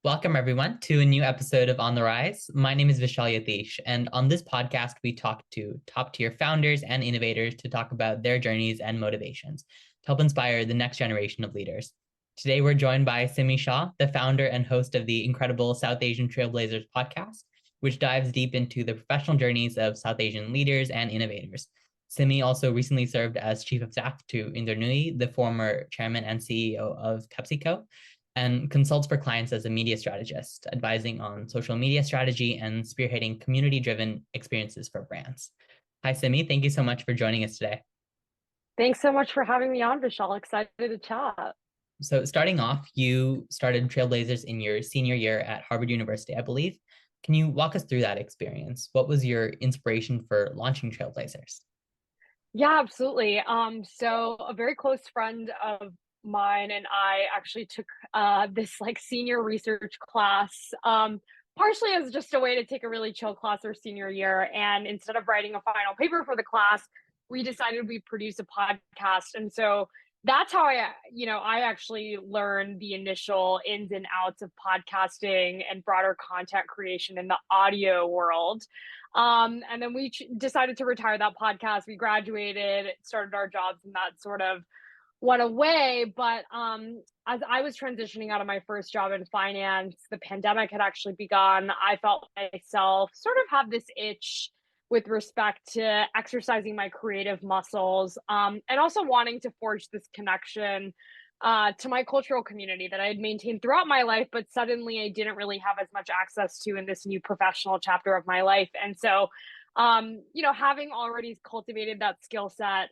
Welcome, everyone, to a new episode of On the Rise. My name is Vishal Yathish, and on this podcast, we talk to top tier founders and innovators to talk about their journeys and motivations to help inspire the next generation of leaders. Today, we're joined by Simi Shah, the founder and host of the incredible South Asian Trailblazers Podcast, which dives deep into the professional journeys of South Asian leaders and innovators. Simi also recently served as chief of staff to Indra Nooyi, the former chairman and CEO of PepsiCo, and consults for clients as a media strategist, advising on social media strategy and spearheading community-driven experiences for brands. Hi, Simi. Thank you so much for joining us today. Thanks so much for having me on, Vishal. Excited to chat. So starting off, you started Trailblazers in your senior year at Harvard University, I believe. Can you walk us through that experience? What was your inspiration for launching Trailblazers? Yeah, absolutely. So a very close friend of mine and I actually took this senior research class, partially as just a way to take a really chill class our senior year. And instead of writing a final paper for the class, we decided we'd produce a podcast. And so that's how I actually learned the initial ins and outs of podcasting and broader content creation in the audio world. And then we decided to retire that podcast. We graduated, started our jobs, and that sort of went away. But as I was transitioning out of my first job in finance, the pandemic had actually begun. I felt myself sort of have this itch with respect to exercising my creative muscles, and also wanting to forge this connection to my cultural community that I had maintained throughout my life, but suddenly I didn't really have as much access to in this new professional chapter of my life. And so, having already cultivated that skill set,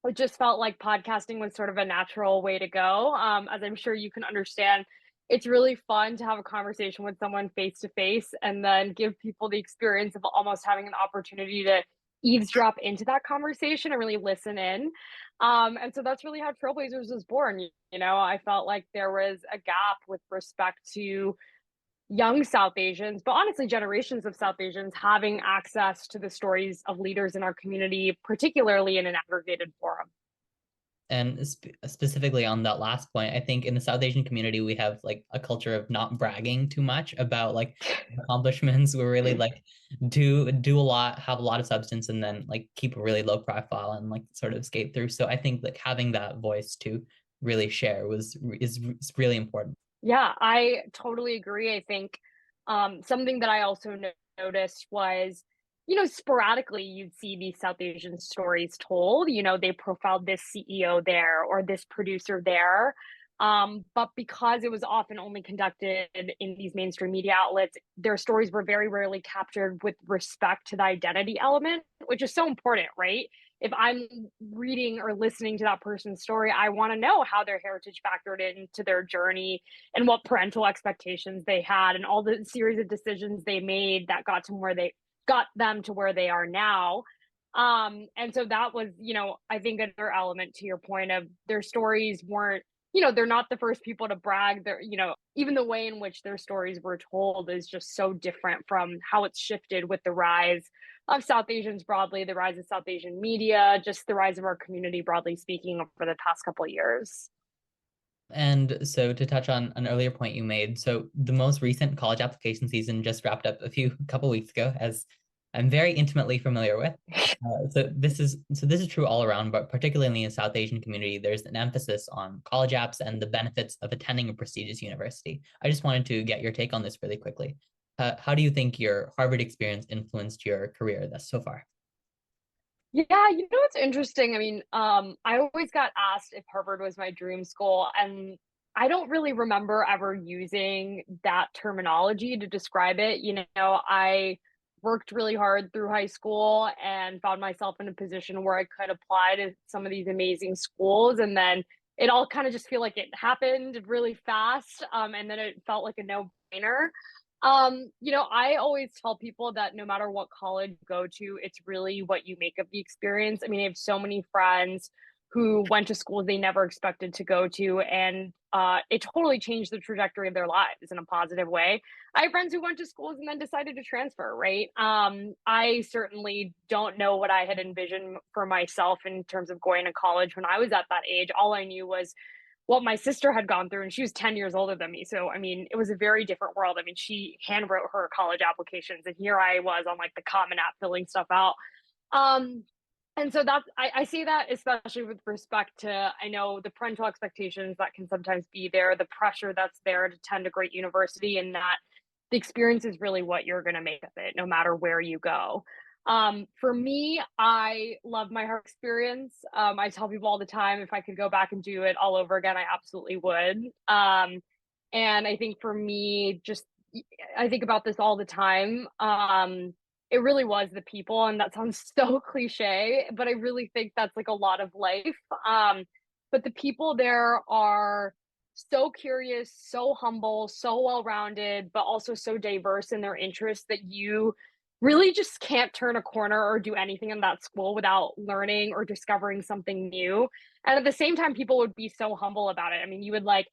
it just felt like podcasting was sort of a natural way to go. As I'm sure you can understand, it's really fun to have a conversation with someone face to face and then give people the experience of almost having an opportunity to eavesdrop into that conversation and really listen in. And so that's really how Trailblazers was born. I felt like there was a gap with respect to young South Asians, but honestly, generations of South Asians having access to the stories of leaders in our community, particularly in an aggregated forum. And specifically on that last point, I think in the South Asian community, we have a culture of not bragging too much about accomplishments. We're really do a lot, have a lot of substance, and then keep a really low profile and sort of skate through. So I think having that voice to really share is really important. Yeah, I totally agree. I think something that I also noticed was, sporadically you'd see these South Asian stories told. They profiled this CEO there or this producer there. But because it was often only conducted in these mainstream media outlets, their stories were very rarely captured with respect to the identity element, which is so important, right? If I'm reading or listening to that person's story, I want to know how their heritage factored into their journey and what parental expectations they had and all the series of decisions they made that got them to where they are now. And so that was, I think another element to your point of their stories weren't, they're not the first people to brag. They're, even the way in which their stories were told is just so different from how it's shifted with the rise of South Asians broadly, the rise of South Asian media, just the rise of our community broadly speaking over the past couple of years. And so to touch on an earlier point you made, so the most recent college application season just wrapped up a couple weeks ago, as I'm very intimately familiar with. So this is true all around, but particularly in the South Asian community, there's an emphasis on college apps and the benefits of attending a prestigious university. I just wanted to get your take on this really quickly. How do you think your Harvard experience influenced your career thus so far? Yeah, it's interesting. I mean, I always got asked if Harvard was my dream school, and I don't really remember ever using that terminology to describe it. I worked really hard through high school and found myself in a position where I could apply to some of these amazing schools, and then it all kind of just feel like it happened really fast, and then it felt like a no-brainer. I always tell people that no matter what college you go to, it's really what you make of the experience. I mean, I have so many friends who went to schools they never expected to go to, and it totally changed the trajectory of their lives in a positive way. I have friends who went to schools and then decided to transfer, right? I certainly don't know what I had envisioned for myself in terms of going to college when I was at that age. All I knew was what my sister had gone through, and she was 10 years older than me. So, I mean, it was a very different world. I mean, she handwrote her college applications, and here I was on like the Common App filling stuff out. Um, and so I see that especially with respect to, I know the parental expectations that can sometimes be there, the pressure that's there to attend a great university, and that the experience is really what you're going to make of it, no matter where you go. For me, I love my Harvard experience. I tell people all the time, if I could go back and do it all over again, I absolutely would. And I think for me, just I think about this all the time. It really was the people, and that sounds so cliche, but I really think that's like a lot of life. But the people there are so curious, so humble, so well-rounded, but also so diverse in their interests that you really just can't turn a corner or do anything in that school without learning or discovering something new. And at the same time, people would be so humble about it. I mean, you would like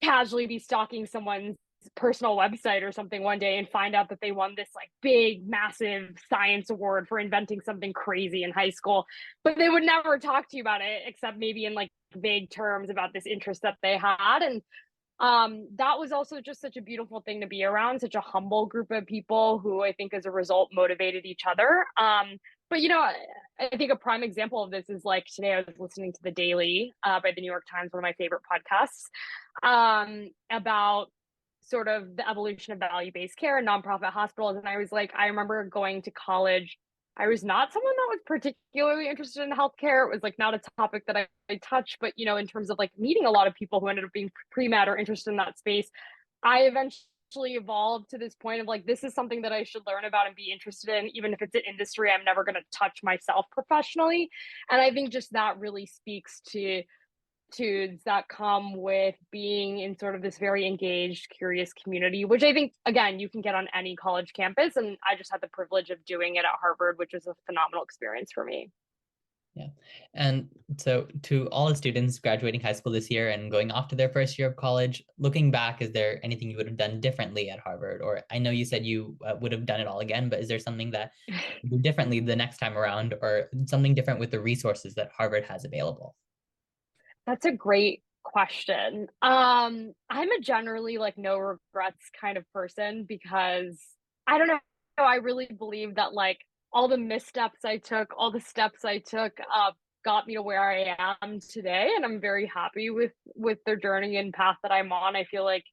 casually be stalking someone's personal website or something one day and find out that they won this like big massive science award for inventing something crazy in high school, but they would never talk to you about it except maybe in like vague terms about this interest that they had. And that was also just such a beautiful thing to be around, such a humble group of people who I think as a result motivated each other. But you know, I think a prime example of this is like today I was listening to The Daily by the New York Times, one of my favorite podcasts, about sort of the evolution of value-based care and nonprofit hospitals. And I was like, I remember going to college. I was not someone that was particularly interested in healthcare. It was like not a topic that I touched, but you know, in terms of like meeting a lot of people who ended up being pre-med or interested in that space, I eventually evolved to this point of like, this is something that I should learn about and be interested in, even if it's an industry I'm never going to touch myself professionally. And I think just that really speaks to that come with being in sort of this very engaged, curious community, which I think, again, you can get on any college campus. And I just had the privilege of doing it at Harvard, which was a phenomenal experience for me. Yeah. And so to all the students graduating high school this year and going off to their first year of college, looking back, is there anything you would have done differently at Harvard? Or I know you said you would have done it all again, but is there something that you do differently the next time around, or something different with the resources that Harvard has available? That's a great question. I'm a generally like no regrets kind of person because I don't know. I really believe that like all the missteps I took, all the steps I took, got me to where I am today, and I'm very happy with the journey and path that I'm on. I feel like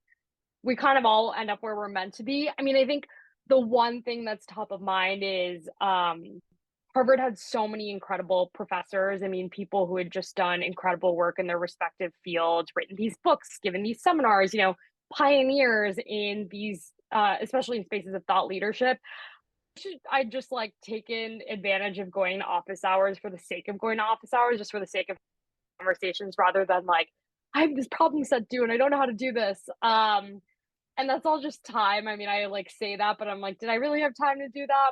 we kind of all end up where we're meant to be. I mean, I think the one thing that's top of mind is Harvard had so many incredible professors. I mean, people who had just done incredible work in their respective fields, written these books, given these seminars, you know, pioneers in these, especially in spaces of thought leadership. I just like taken advantage of going to office hours for the sake of going to office hours, just for the sake of conversations, rather than like, I have this problem set due and I don't know how to do this. And that's all just time. I mean, I like say that, but I'm like, did I really have time to do that?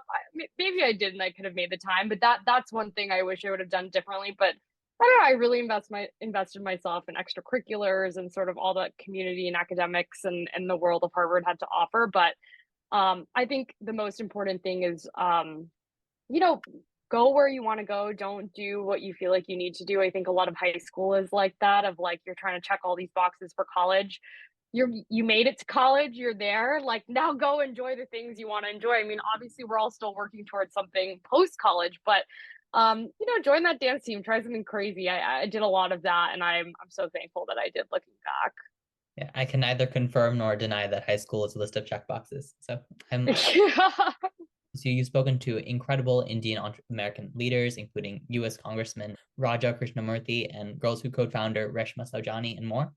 Maybe I didn't. I could have made the time, but that's one thing I wish I would have done differently. But I don't know. I really invested myself in extracurriculars and sort of all the community and academics and the world of Harvard had to offer. But I think the most important thing is, you know, go where you want to go. Don't do what you feel like you need to do. I think a lot of high school is like that, of like you're trying to check all these boxes for college. You made it to college, you're there, like now go enjoy the things you want to enjoy. I mean, obviously we're all still working towards something post college, but you know, join that dance team, try something crazy. I did a lot of that, and I'm so thankful that I did looking back. Yeah, I can neither confirm nor deny that high school is a list of checkboxes. So I'm So you've spoken to incredible Indian American leaders, including U.S. Congressman Raja Krishnamurthy and Girls Who co-founder Reshma Saujani and more.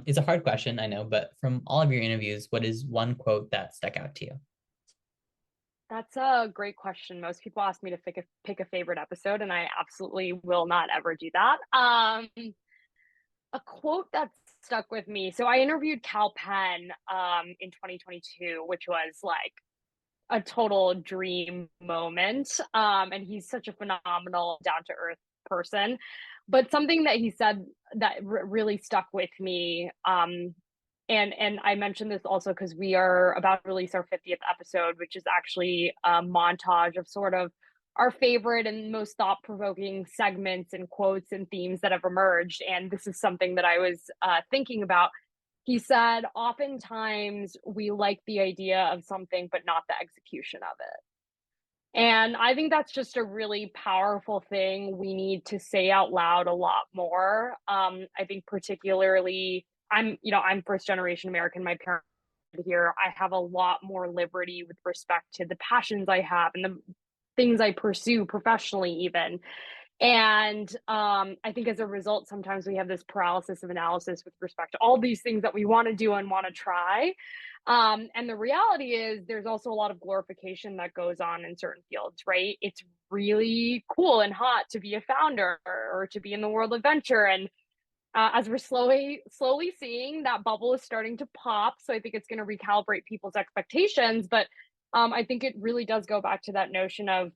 It's a hard question, I know, but from all of your interviews, what is one quote that stuck out to you? That's a great question. Most people ask me to pick a favorite episode, and I absolutely will not ever do that. A quote that stuck with me. So I interviewed Cal Penn in 2022, which was like a total dream moment. And he's such a phenomenal, down to earth person. But something that he said that really stuck with me, and I mentioned this also because we are about to release our 50th episode, which is actually a montage of sort of our favorite and most thought-provoking segments and quotes and themes that have emerged. And this is something that I was thinking about. He said, oftentimes we like the idea of something, but not the execution of it. And I think that's just a really powerful thing we need to say out loud a lot more. I think particularly, I'm first generation American. My parents are here. I have a lot more liberty with respect to the passions I have and the things I pursue professionally, even. And I think as a result, sometimes we have this paralysis of analysis with respect to all these things that we want to do and want to try. And the reality is, there's also a lot of glorification that goes on in certain fields, right? It's really cool and hot to be a founder or to be in the world of venture. And as we're slowly seeing, that bubble is starting to pop. So I think it's going to recalibrate people's expectations. But I think it really does go back to that notion of,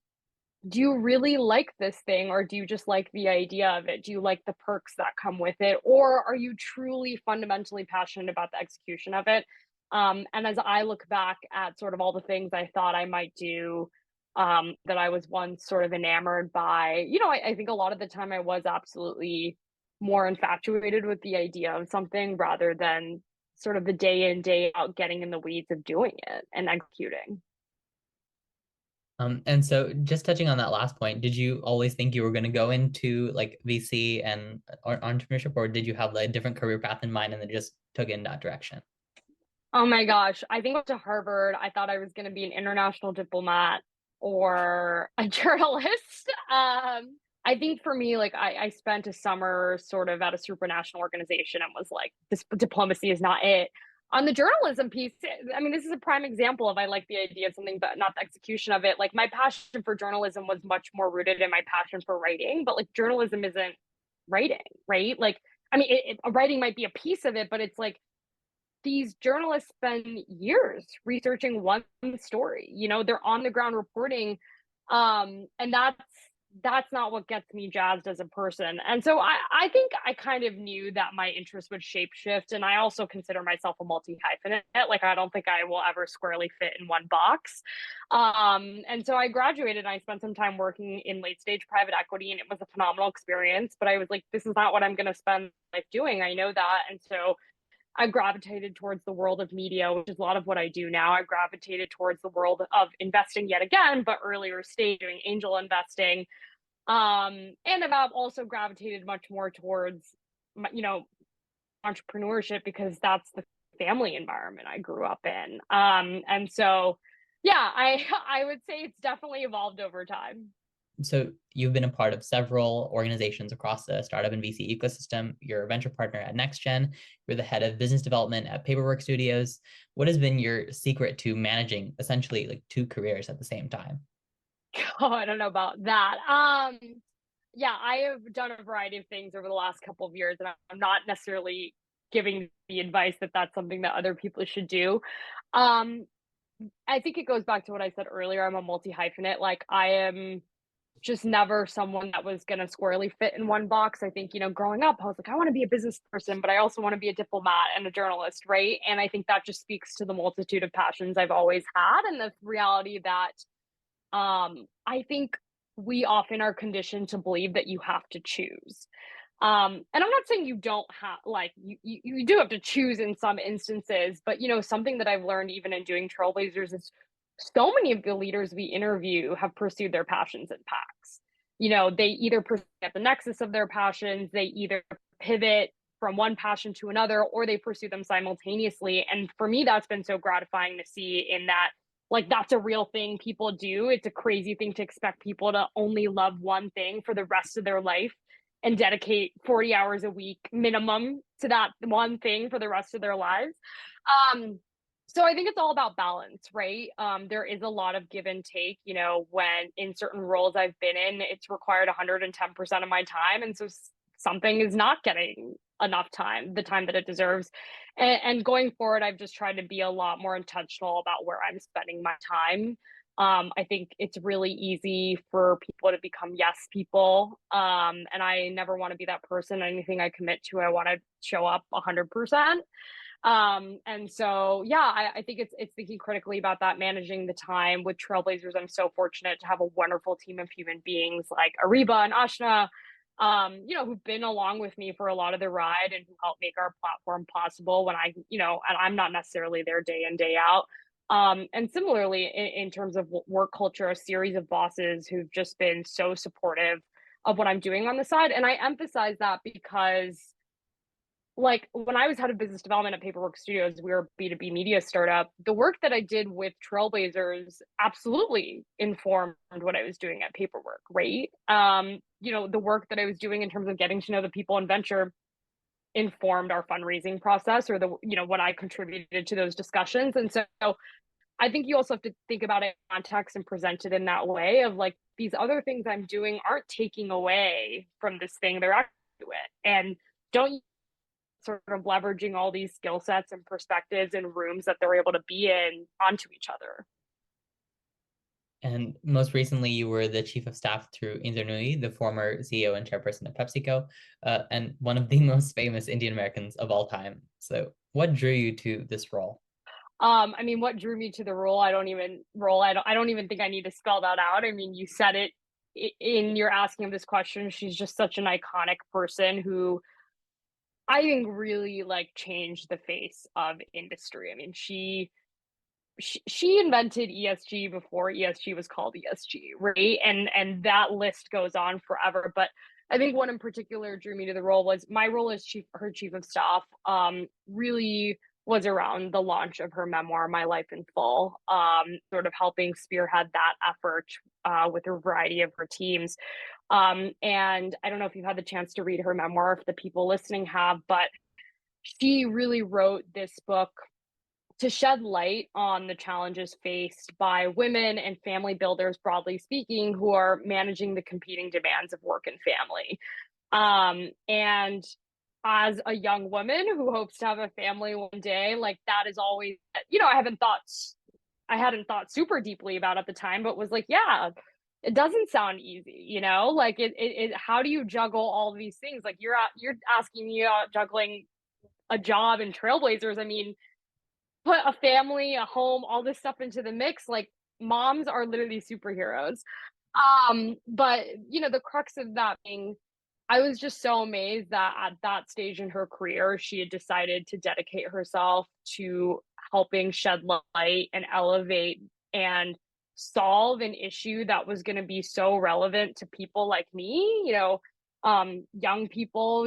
do you really like this thing, or do you just like the idea of it? Do you like the perks that come with it, or are you truly fundamentally passionate about the execution of it? And as I look back at sort of all the things I thought I might do, that I was once sort of enamored by, I think a lot of the time I was absolutely more infatuated with the idea of something rather than sort of the day in, day out getting in the weeds of doing it and executing. And so just touching on that last point, did you always think you were going to go into like VC and or entrepreneurship, or did you have like a different career path in mind and then just took it in that direction? Oh my gosh. I think I went to Harvard. I thought I was going to be an international diplomat or a journalist. I think for me, like I spent a summer sort of at a supranational organization and was like, this diplomacy is not it. On the journalism piece, I mean, this is a prime example of I like the idea of something, but not the execution of it. Like my passion for journalism was much more rooted in my passion for writing, but like journalism isn't writing, right? Like, I mean, writing might be a piece of it, but it's like, these journalists spend years researching one story. They're on the ground reporting, and that's not what gets me jazzed as a person. And so I think I kind of knew that my interest would shapeshift, and I also consider myself a multi-hyphenate. Like, I don't think I will ever squarely fit in one box. And so I graduated and I spent some time working in late stage private equity, and it was a phenomenal experience, but I was like, this is not what I'm going to spend life doing. I know that. And so I gravitated towards the world of media, which is a lot of what I do now. I gravitated towards the world of investing yet again, but earlier stage, doing angel investing. And I've also gravitated much more towards, entrepreneurship, because that's the family environment I grew up in. And so, yeah, I would say it's definitely evolved over time. So you've been a part of several organizations across the startup and VC ecosystem. You're a venture partner at NextGen. You're the head of business development at Paperwork Studios. What has been your secret to managing essentially like two careers at the same time? Oh, I don't know about that. Yeah, I have done a variety of things over the last couple of years, and I'm not necessarily giving the advice that that's something that other people should do. Um, I think it goes back to what I said earlier. I'm a multi hyphenate. Like, I am just never someone that was going to squarely fit in one box. I think, growing up, I was like, I want to be a business person, but I also want to be a diplomat and a journalist, right? And I think that just speaks to the multitude of passions I've always had, and the reality that I think we often are conditioned to believe that you have to choose. And I'm not saying you don't have, like, you do have to choose in some instances, but something that I've learned even in doing Trailblazers is so many of the leaders we interview have pursued their passions in packs. They either pursue at the nexus of their passions, they either pivot from one passion to another, or they pursue them simultaneously. And for me, that's been so gratifying to see, in that, like, that's a real thing people do. It's a crazy thing to expect people to only love one thing for the rest of their life and dedicate 40 hours a week minimum to that one thing for the rest of their lives. So I think it's all about balance, right? There is a lot of give and take, when in certain roles I've been in, it's required 110% of my time. And so something is not getting enough time, the time that it deserves. And going forward, I've just tried to be a lot more intentional about where I'm spending my time. I think it's really easy for people to become yes people. And I never want to be that person. Anything I commit to, I want to show up 100%. And so, yeah, I think it's thinking critically about that, managing the time with Trailblazers. I'm so fortunate to have a wonderful team of human beings like Ariba and Ashna, who've been along with me for a lot of the ride and who help make our platform possible when and I'm not necessarily there day in, day out. And similarly, in terms of work culture, a series of bosses who've just been so supportive of what I'm doing on the side. And I emphasize that because, like, when I was head of business development at Paperwork Studios, we were a B2B media startup. The work that I did with Trailblazers absolutely informed what I was doing at Paperwork, right? The work that I was doing in terms of getting to know the people in venture informed our fundraising process, or what I contributed to those discussions. And so I think you also have to think about it in context and present it in that way of, like, these other things I'm doing aren't taking away from this thing, they're adding to it. And don't sort of leveraging all these skill sets and perspectives and rooms that they're able to be in onto each other. And most recently, you were the chief of staff to Indra Nooyi, the former CEO and chairperson of PepsiCo, and one of the most famous Indian Americans of all time. So, what drew you to this role? What drew me to the role? I don't even think I need to spell that out. I mean, you said it in your asking of this question. She's just such an iconic person who I think really, like, changed the face of industry. I mean, she invented ESG before ESG was called ESG, right? And that list goes on forever. But I think one in particular drew me to the role was my role as her chief of staff. Really was around the launch of her memoir, My Life in Full, sort of helping spearhead that effort with a variety of her teams. And I don't know if you've had the chance to read her memoir, if the people listening have, but she really wrote this book to shed light on the challenges faced by women and family builders, broadly speaking, who are managing the competing demands of work and family. And as a young woman who hopes to have a family one day, like, that is always, I hadn't thought super deeply about at the time, but was like, yeah, it doesn't sound easy, like how do you juggle all these things? Like, you're asking me about juggling a job in Trailblazers. I mean, put a family, a home, all this stuff into the mix. Like, moms are literally superheroes. But the crux of that being, I was just so amazed that at that stage in her career, she had decided to dedicate herself to helping shed light and elevate and solve an issue that was going to be so relevant to people like me, young people,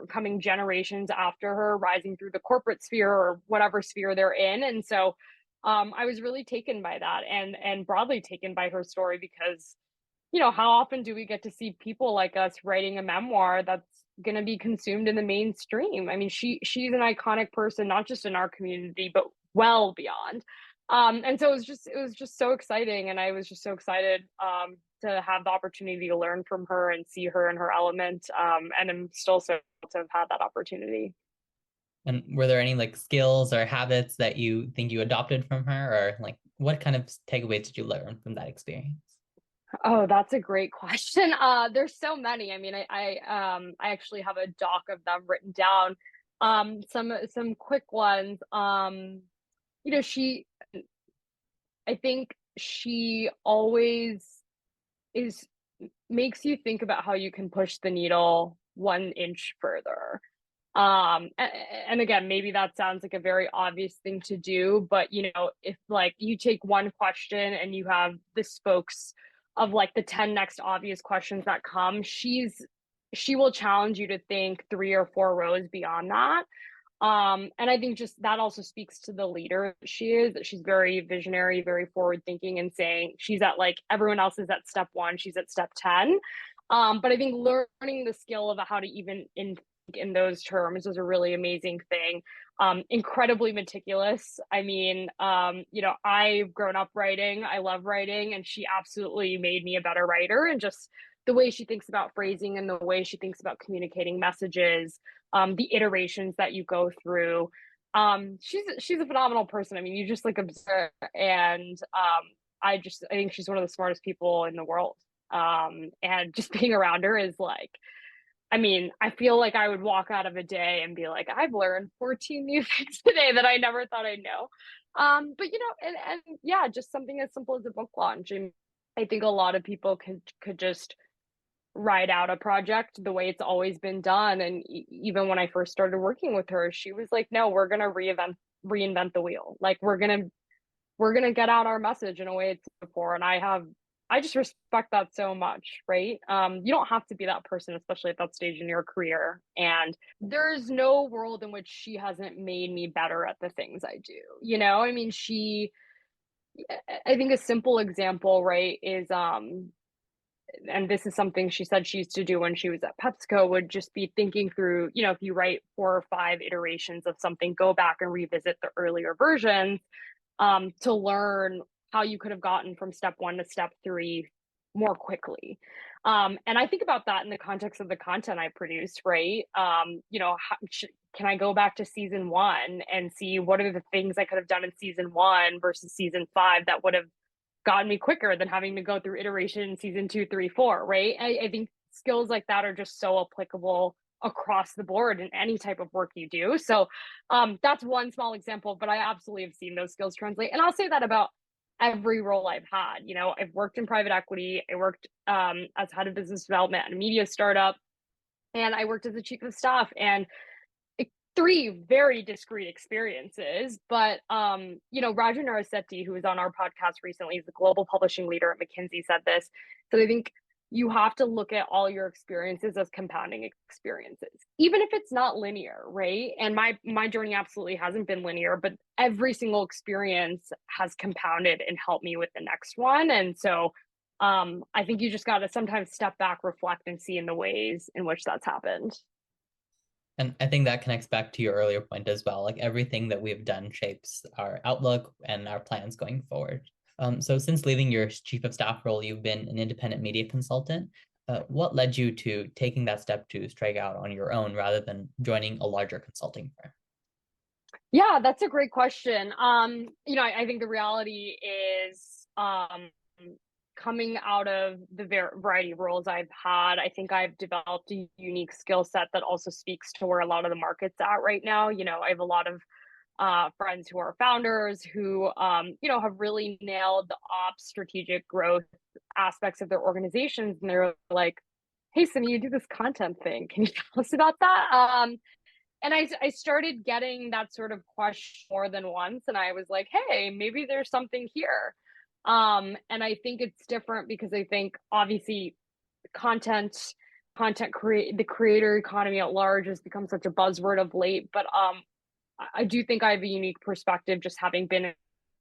coming generations after her, rising through the corporate sphere or whatever sphere they're in. And so I was really taken by that, and broadly taken by her story, because how often do we get to see people like us writing a memoir that's going to be consumed in the mainstream? I mean, she's an iconic person, not just in our community, but well beyond. And so it was just so exciting, and I was just so excited to have the opportunity to learn from her and see her in her element. And I'm still so to have had that opportunity. And were there any like skills or habits that you think you adopted from her, or like what kind of takeaways did you learn from that experience? Oh, that's a great question. There's so many. I mean, I actually have a doc of them written down. Some quick ones. She I think she always is makes you think about how you can push the needle 1 inch further. And again, maybe that sounds like a very obvious thing to do, but if, like, you take one question and you have the spokes of, like, the 10 next obvious questions that come, she will challenge you to think 3 or 4 rows beyond that. And I think just that also speaks to the leader she is, that she's very visionary, very forward thinking, and saying she's at, like, everyone else is at step 1, she's at step 10. But I think learning the skill of how to even in those terms was a really amazing thing. Incredibly meticulous. I mean, I've grown up writing, I love writing, and she absolutely made me a better writer. And just the way she thinks about phrasing and the way she thinks about communicating messages, the iterations that you go through. She's a phenomenal person. I mean, you just, like, observe, and I think she's one of the smartest people in the world. And just being around her is, like, I mean, I feel like I would walk out of a day and be like, I've learned 14 new things today that I never thought I'd know. But and yeah, just something as simple as a book launch. And I think a lot of people could just write out a project the way it's always been done. And even when I first started working with her, she was like, no, we're gonna reinvent the wheel. Like we're gonna get out our message in a way it's before. And I just respect that so much, right? You don't have to be that person, especially at that stage in your career. And there's no world in which she hasn't made me better at the things I do. I mean, I think a simple example, right, is and this is something she said she used to do when she was at PepsiCo, would just be thinking through, if you write 4 or 5 iterations of something, go back and revisit the earlier versions to learn how you could have gotten from step 1 to step 3 more quickly. And I think about that in the context of the content I produce, right? Can I go back to season 1 and see what are the things I could have done in season 1 versus season 5 that would have gotten me quicker than having to go through iteration in season 2, 3, 4, right? I think skills like that are just so applicable across the board in any type of work you do. So that's one small example, but I absolutely have seen those skills translate. And I'll say that about every role I've had. I've worked in private equity. I worked as head of business development at a media startup, and I worked as a chief of staff. And 3 very discrete experiences, but Raju Narasetti, who was on our podcast recently, is the global publishing leader at McKinsey, said this. So I think you have to look at all your experiences as compounding experiences, even if it's not linear, right? And my journey absolutely hasn't been linear, but every single experience has compounded and helped me with the next one. And so I think you just got to sometimes step back, reflect, and see in the ways in which that's happened. And I think that connects back to your earlier point as well. Like everything that we've done shapes our outlook and our plans going forward. So since leaving your chief of staff role, you've been an independent media consultant. What led you to taking that step to strike out on your own rather than joining a larger consulting firm? Yeah, that's a great question. I think the reality is coming out of the variety of roles I've had, I think I've developed a unique skill set that also speaks to where a lot of the market's at right now. I have a lot of friends who are founders who, have really nailed the ops strategic growth aspects of their organizations. And they're like, hey, Simi, you do this content thing. Can you tell us about that? And I started getting that sort of question more than once. And I was like, hey, maybe there's something here. And I think it's different because I think obviously the creator economy at large has become such a buzzword of late. But I do think I have a unique perspective just having been in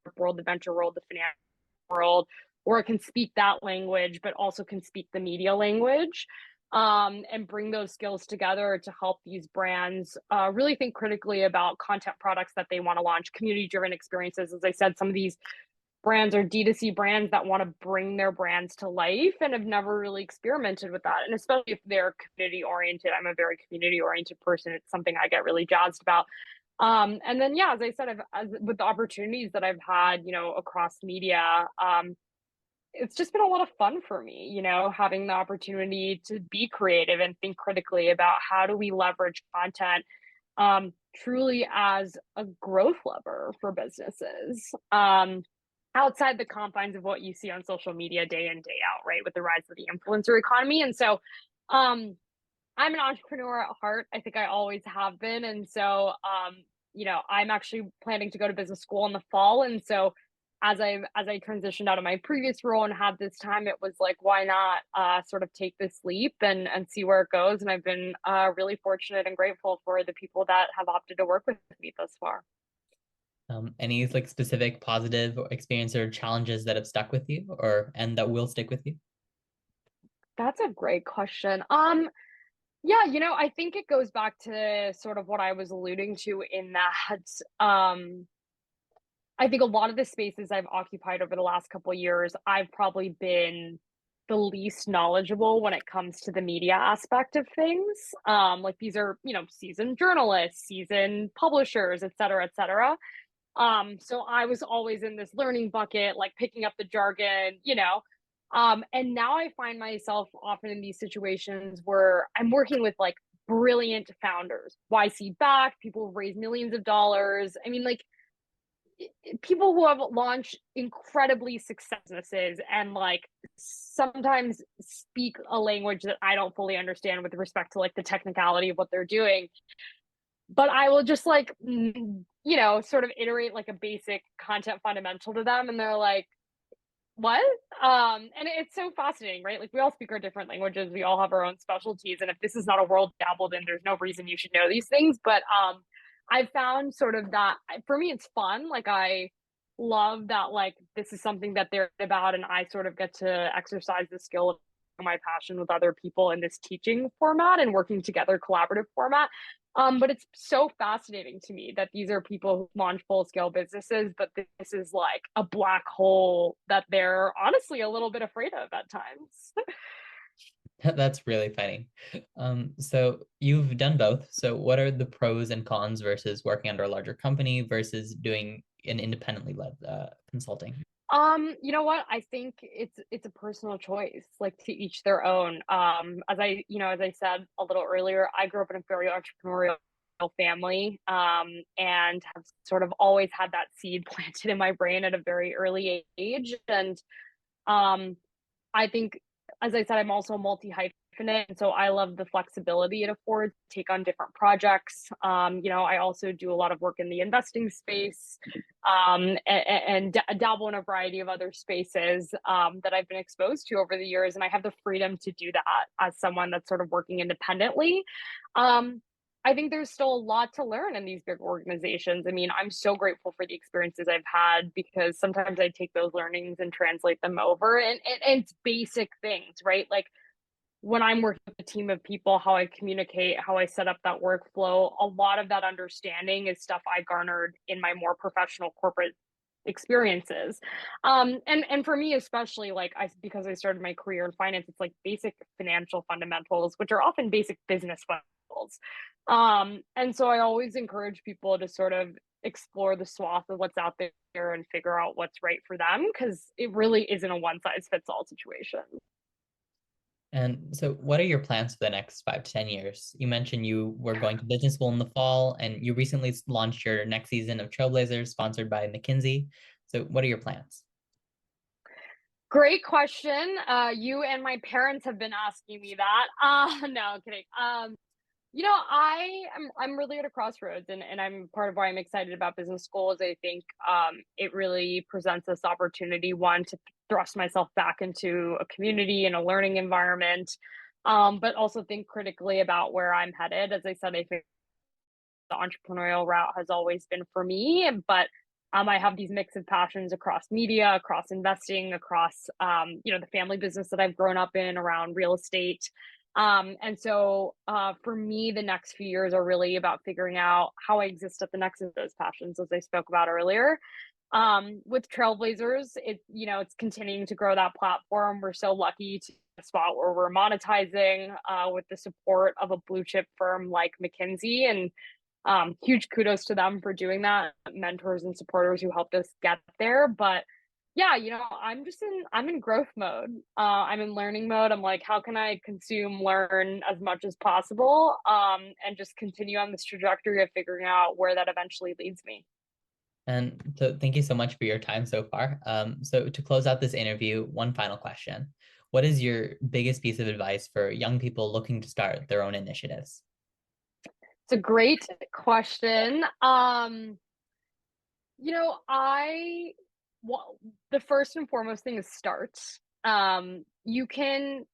the world, the venture world, the financial world, where I can speak that language, but also can speak the media language. And bring those skills together to help these brands really think critically about content products that they want to launch, community-driven experiences. As I said, some of these brands are D2C brands that want to bring their brands to life and have never really experimented with that. And especially if they're community-oriented. I'm a very community-oriented person. It's something I get really jazzed about. And then, yeah, as I said, with the opportunities that I've had, across media, it's just been a lot of fun for me, having the opportunity to be creative and think critically about how do we leverage content truly as a growth lever for businesses outside the confines of what you see on social media day in, day out, right, with the rise of the influencer economy. And so I'm an entrepreneur at heart. I think I always have been. And so, I'm actually planning to go to business school in the fall. And so as I transitioned out of my previous role and had this time, it was like, why not sort of take this leap and see where it goes? And I've been really fortunate and grateful for the people that have opted to work with me thus far. Any like specific positive experience or challenges that have stuck with you and that will stick with you? That's a great question. Yeah, I think it goes back to sort of what I was alluding to in that I think a lot of the spaces I've occupied over the last couple of years, I've probably been the least knowledgeable when it comes to the media aspect of things. Like these are, seasoned journalists, seasoned publishers, et cetera, et cetera. So I was always in this learning bucket, like picking up the jargon, And now I find myself often in these situations where I'm working with like brilliant founders, YC backed, people who've raised millions of dollars. I mean, like people who have launched incredibly successful businesses and like sometimes speak a language that I don't fully understand with respect to like the technicality of what they're doing. But I will just like, sort of iterate like a basic content fundamental to them. And they're like, what? And it's so fascinating, right? Like we all speak our different languages. We all have our own specialties. And if this is not a world dabbled in, there's no reason you should know these things. But I found sort of that for me, it's fun. Like I love that, like, this is something that they're about. And I sort of get to exercise the skill of my passion with other people in this teaching format and working together collaborative format. But it's so fascinating to me that these are people who launch full scale businesses, but this is like a black hole that they're honestly a little bit afraid of at times. That's really funny. So you've done both. So what are the pros and cons versus working under a larger company versus doing an independently led consulting? You know what? I think it's a personal choice, like to each their own. As I said a little earlier, I grew up in a very entrepreneurial family, and have sort of always had that seed planted in my brain at a very early age. And um, I think, as I said, I'm also multi-hyphenate, and so I love the flexibility it affords to take on different projects. I also do a lot of work in the investing space, and dabble in a variety of other spaces that I've been exposed to over the years, and I have the freedom to do that as someone that's sort of working independently. Um, I think there's still a lot to learn in these big organizations. I mean, I'm so grateful for the experiences I've had because sometimes I take those learnings and translate them over, and it's basic things, right? Like when I'm working with a team of people, how I communicate, how I set up that workflow, a lot of that understanding is stuff I garnered in my more professional corporate experiences. And for me, especially because I started my career in finance, it's like basic financial fundamentals, which are often basic business fundamentals. And so I always encourage people to sort of explore the swath of what's out there and figure out what's right for them, because it really isn't a one size fits all situation. And so what are your plans for the next 5 to 10 years? You mentioned you were going to business school in the fall, and you recently launched your next season of Trailblazers, sponsored by McKinsey. So what are your plans? Great question. You and my parents have been asking me that. No, kidding. I'm really at a crossroads, and I'm part of why I'm excited about business school is I think it really presents this opportunity, one, to thrust myself back into a community and a learning environment, but also think critically about where I'm headed. As I said, I think the entrepreneurial route has always been for me, but I have these mix of passions across media, across investing, across the family business that I've grown up in around real estate. And so for me, the next few years are really about figuring out how I exist at the next of those passions, as I spoke about earlier. With Trailblazers, it's continuing to grow that platform. We're so lucky to a spot where we're monetizing with the support of a blue chip firm like McKinsey, and huge kudos to them for doing that, mentors and supporters who helped us get there. But yeah, I'm in growth mode. I'm in learning mode. I'm like, how can I consume, learn as much as possible, and just continue on this trajectory of figuring out where that eventually leads me. And so thank you so much for your time so far. So to close out this interview, one final question. What is your biggest piece of advice for young people looking to start their own initiatives? It's a great question. You know, I well, the first and foremost thing is start. You can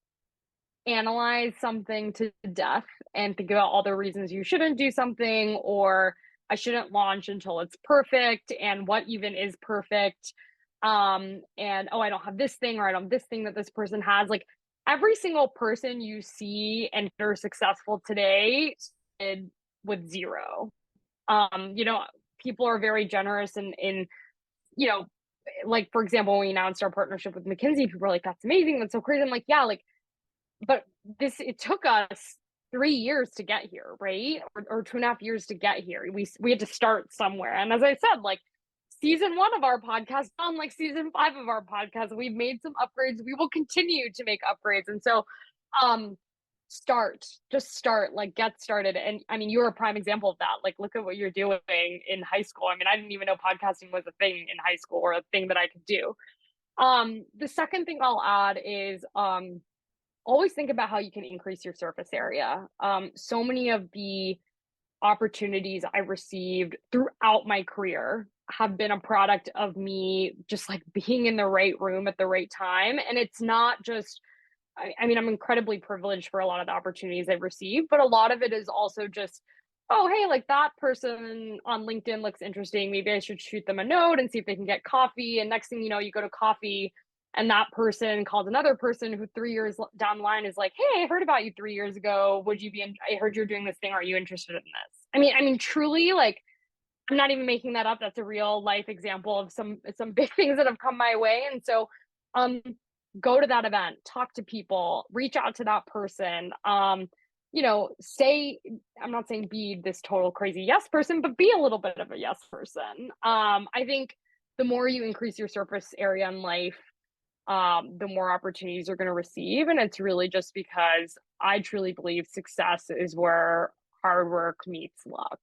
analyze something to death and think about all the reasons you shouldn't do something, or I shouldn't launch until it's perfect, and what even is perfect. And oh, I don't have this thing, or I don't have this thing that this person has. Like every single person you see and are successful today started with zero. You know, people are very generous in you know, like for example, when we announced our partnership with McKinsey, people were like, "That's amazing, that's so crazy." I'm like, "Yeah, like, but it took us 3 years to get here, right? Or 2.5 years to get here. We had to start somewhere." And as I said, like season 1 of our podcast, on like season 5 of our podcast, we've made some upgrades. We will continue to make upgrades. And so, just start, like get started. And I mean, you're a prime example of that. Like, look at what you're doing in high school. I mean, I didn't even know podcasting was a thing in high school or a thing that I could do. The second thing I'll add is, always think about how you can increase your surface area. So many of the opportunities I received throughout my career have been a product of me just like being in the right room at the right time. And it's not just, I mean, I'm incredibly privileged for a lot of the opportunities I've received, but a lot of it is also just, oh, hey, like that person on LinkedIn looks interesting. Maybe I should shoot them a note and see if they can get coffee. And next thing you know, you go to coffee and that person calls another person who 3 years down the line is like, hey, I heard about you 3 years ago. Would you be, I heard you're doing this thing. Are you interested in this? I mean, truly, like, I'm not even making that up. That's a real life example of some big things that have come my way. And so, go to that event, talk to people, reach out to that person. Say, I'm not saying be this total crazy yes person, but be a little bit of a yes person. I think the more you increase your surface area in life, the more opportunities you're going to receive. And it's really just because I truly believe success is where hard work meets luck.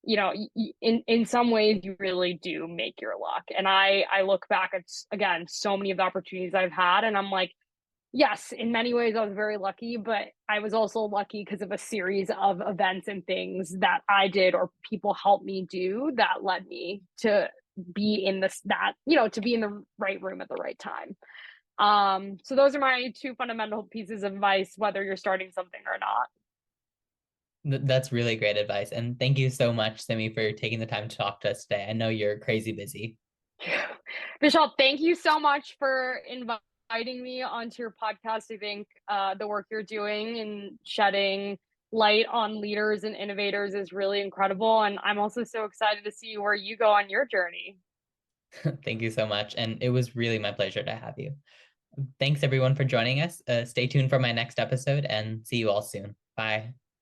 In some ways you really do make your luck. And I look back at, again, so many of the opportunities I've had, and I'm like, yes, in many ways I was very lucky, but I was also lucky because of a series of events and things that I did or people helped me do that led me to be in to be in the right room at the right time. So those are my 2 fundamental pieces of advice, whether you're starting something or not. That's really great advice. And thank you so much, Simi, for taking the time to talk to us today. I know you're crazy busy. Vishal, thank you so much for inviting me onto your podcast. I think the work you're doing and shedding light on leaders and innovators is really incredible. And I'm also so excited to see where you go on your journey. Thank you so much. And it was really my pleasure to have you. Thanks, everyone, for joining us. Stay tuned for my next episode and see you all soon. Bye.